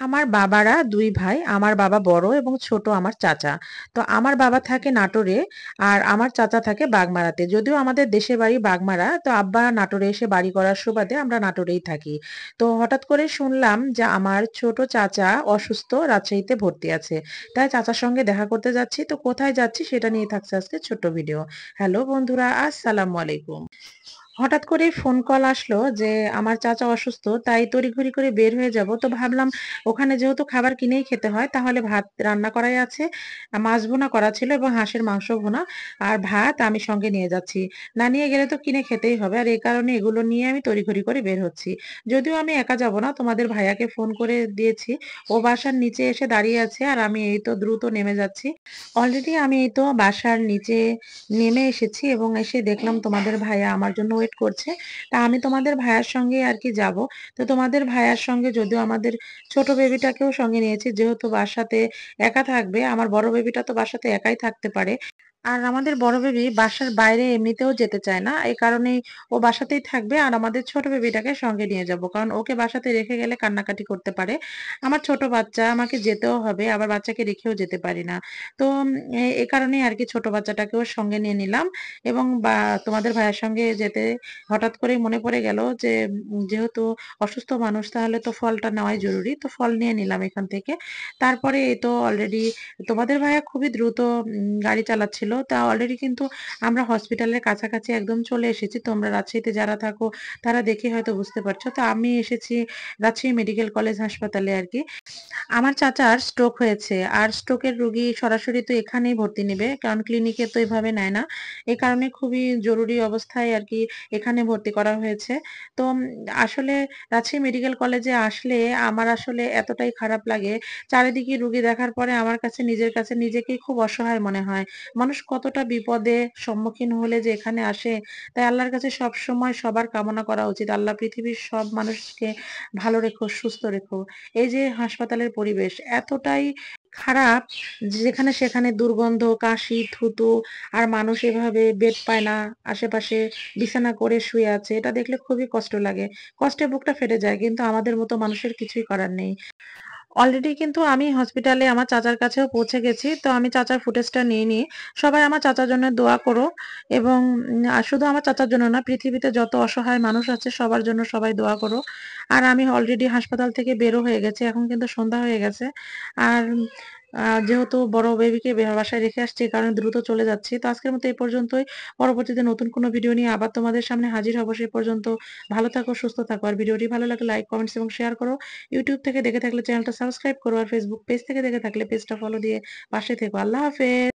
আমার বাবারা ২ ভাই। আমার বাবা বড় এবং ছোট আমার চাচা। তো আমার বাবা থাকে নাটোরে আর আমার চাচা থাকে বাগমারাতে। যদিও আমাদের দেশের বাড়ি বাগমারা, তো আব্বা নাটোরে এসে বাড়ি করার সুবাদে আমরা নাটোরেই থাকি। তো হঠাৎ করে শুনলাম যে আমার ছোট চাচা অসুস্থ, রাজশাহীতে ভর্তি আছে। তাই চাচার সঙ্গে দেখা করতে যাচ্ছি। তো কোথায় যাচ্ছি সেটা নিয়ে থাকছে আজকে ছোট্ট ভিডিও। হ্যালো বন্ধুরা, আসসালামু আলাইকুম। হঠাৎ করেই ফোন কল আসলো যে আমার চাচা অসুস্থ, তাই তড়িঘড়ি করে বের হয়ে যাব। তো ভাবলাম ওখানে যেহেতু খাবার কিনেই খেতে হয় তাহলে ভাত রান্না করাই আছে, মাছ ভুনা করা ছিল এবং হাঁসের মাংস ভুনা আর ভাত আমি সঙ্গে নিয়ে যাচ্ছি। না নিয়ে গেলে তো কিনে খেতেই হবে, আর এই কারণে এগুলো নিয়ে আমি তড়িঘড়ি করে বের হচ্ছি। যদিও আমি একা যাব না, তোমাদের ভাইয়াকে ফোন করে দিয়েছি, ও বাসার নিচে এসে দাঁড়িয়ে আছে আর আমি এই তো দ্রুত নেমে যাচ্ছি। অলরেডি আমি এই তো বাসার নিচে নেমে এসেছি এবং এসে দেখলাম তোমাদের ভাইয়া আমার জন্য ওয়েট করছে। তা আমি তোমাদের ভাইয়ার সঙ্গে আর কি যাব। তো তোমাদের ভাইয়ার সঙ্গে যদিও আমাদের ছোট বেবিটাকেও সঙ্গে নিয়েছি, যেহেতু বাসাতে একা থাকবে, আমার বড় বেবিটা তো বাসাতে একাই থাকতে পারে। আর আমাদের বড় বেবি বাসার বাইরে এমনিতেও যেতে চায় না, এই কারণেই ও বাসাতেই থাকবে আর আমাদের ছোট বেবিটাকে সঙ্গে নিয়ে যাব, কারণ ওকে বাসাতে রেখে গেলে কান্নাকাটি করতে পারে। আমার ছোট বাচ্চা, আমাকে যেতেও হবে, আবার বাচ্চাকে রেখেও যেতে পারি না। তো এ কারণেই আর কি ছোট বাচ্চাটাকেও সঙ্গে নিয়ে নিলাম। এবং তোমাদের ভাইয়ের সঙ্গে যেতে হঠাৎ করেই মনে পড়ে গেল যে যেহেতু অসুস্থ মানুষ তাহলে তো ফলটা নেওয়াই জরুরি, তো ফল নিয়ে নিলাম এখান থেকে। তারপরে এই তো অলরেডি তোমাদের ভাইয়া খুবই দ্রুত গাড়ি চালাচ্ছিল, তা অলরেডি কিন্তু আমরা হসপিটালের কাছাকাছি একদম চলে এসেছি। তোমরা রাজশাহীতে যারা থাকো তারা দেখে হয়তো বুঝতে পারছো। তো আমি এসেছি রাজশাহী মেডিকেল কলেজ হাসপাতালে আর কি। আমার চাচার স্ট্রোক হয়েছে আর স্ট্রোকের রোগী সরাসরি তো এখানেই ভর্তি নেবে, কারণ ক্লিনিকে তো এভাবে নেয় না। এই কারণে খুবই জরুরি অবস্থায় আর কি এখানে ভর্তি করা হয়েছে। তো আসলে রাজশাহী মেডিকেল কলেজে আসলে আমার আসলে এতটাই খারাপ লাগে, চারিদিকে রোগী দেখার পরে আমার কাছে নিজের কাছে নিজেকেই খুব অসহায় মনে হয়। মানুষ কতটা বিপদে সম্মুখীন হলে যে এখানে আসে। তাই আল্লাহর কাছে সব সময় সবার কামনা করা উচিত, আল্লাহ পৃথিবীর সব মানুষকে ভালো রেখো, সুস্থ রেখো। এই যে হাসপাতালের পরিবেশ এতটাই খারাপ, যেখানে সেখানে দুর্গন্ধ, কাশি, থুতু, আর মানুষ এভাবে বেড পায় না, আশেপাশে বিছানা করে শুয়ে আছে, এটা দেখলে খুবই কষ্ট লাগে। কষ্টে বুকটা ফেটে যায়, কিন্তু আমাদের মতো মানুষের কিছুই করার নেই। অলরেডি কিন্তু আমি হসপিটালে আমার চাচার কাছেও পৌঁছে গেছি। তো আমি চাচার ফুটেজটা নিয়ে নিই। সবাই আমার চাচার জন্য দোয়া করো এবং আর শুধু আমার চাচার জন্য না, পৃথিবীতে যত অসহায় মানুষ আছে সবার জন্য সবাই দোয়া করো। আর আমি অলরেডি হাসপাতাল থেকে বেরও হয়ে গেছি। এখন কিন্তু সন্ধ্যা হয়ে গেছে। আর যেহেতু বড় বেবিকে বাসায় রেখে আসছি, এই কারণে দ্রুত চলে যাচ্ছি। তো আজকের মতো এই পর্যন্তই। পরবর্তীতে নতুন কোনো ভিডিও নিয়ে আবার তোমাদের সামনে হাজির হব। সেই পর্যন্ত ভালো থাকো, সুস্থ থাকো। আর ভিডিওটি ভালো লাগলে লাইক, কমেন্টস এবং শেয়ার করো। ইউটিউব থেকে দেখে থাকলে চ্যানেলটা সাবস্ক্রাইব করো আর ফেসবুক পেজ থেকে দেখে থাকলে পেজটা ফলো দিয়ে পাশে থেকো। আল্লাহ হাফেজ।